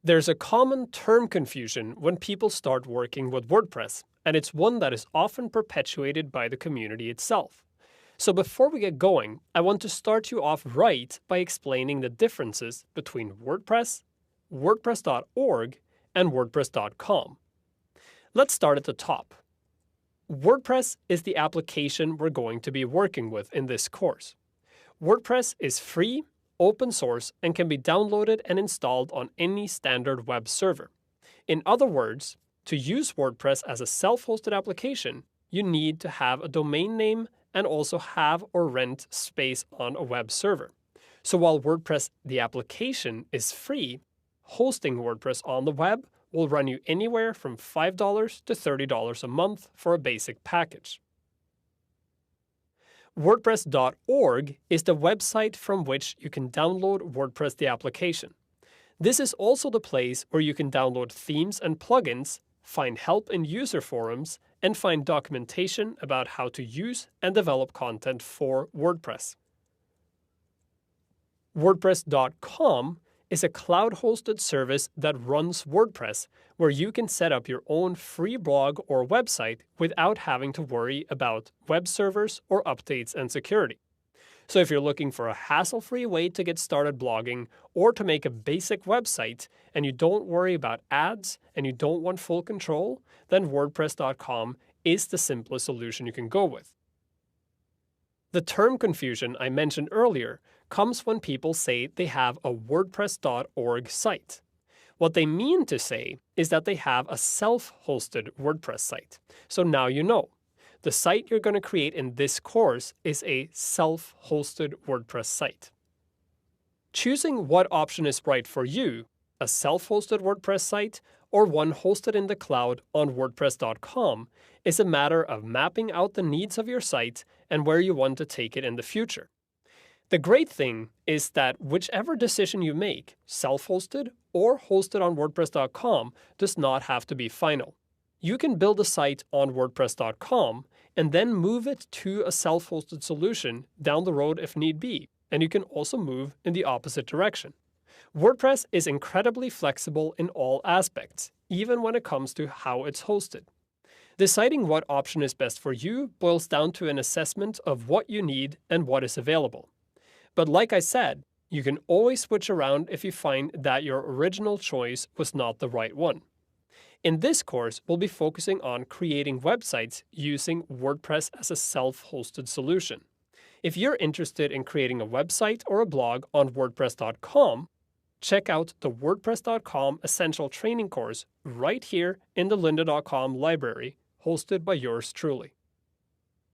There's a common term confusion when people start working with WordPress, and it's one that is often perpetuated by the community itself. So before we get going, I want to start you off right by explaining the differences between WordPress, WordPress.org, and WordPress.com. Let's start at the top. WordPress is the application we're going to be working with in this course. WordPress is free, open source, and can be downloaded and installed on any standard web server. In other words, to use WordPress as a self-hosted application, you need to have a domain name and also have or rent space on a web server. So while WordPress, the application, is free, hosting WordPress on the web will run you anywhere from $5 to $30 a month for a basic package. WordPress.org is the website from which you can download WordPress the application. This is also the place where you can download themes and plugins, find help in user forums, and find documentation about how to use and develop content for WordPress. WordPress.com is a cloud-hosted service that runs WordPress, where you can set up your own free blog or website without having to worry about web servers or updates and security. So if you're looking for a hassle-free way to get started blogging or to make a basic website and you don't worry about ads and you don't want full control, then WordPress.com is the simplest solution you can go with. The term confusion I mentioned earlier comes when people say they have a WordPress.org site. What they mean to say is that they have a self-hosted WordPress site. So now you know. The site you're going to create in this course is a self-hosted WordPress site. Choosing what option is right for you, a self-hosted WordPress site or one hosted in the cloud on WordPress.com, is a matter of mapping out the needs of your site and where you want to take it in the future. The great thing is that whichever decision you make, self-hosted or hosted on WordPress.com, does not have to be final. You can build a site on WordPress.com and then move it to a self-hosted solution down the road if need be, and you can also move in the opposite direction. WordPress is incredibly flexible in all aspects, even when it comes to how it's hosted. Deciding what option is best for you boils down to an assessment of what you need and what is available. But like I said, you can always switch around if you find that your original choice was not the right one. In this course, we'll be focusing on creating websites using WordPress as a self-hosted solution. If you're interested in creating a website or a blog on WordPress.com, check out the WordPress.com Essential Training course right here in the lynda.com library, hosted by yours truly.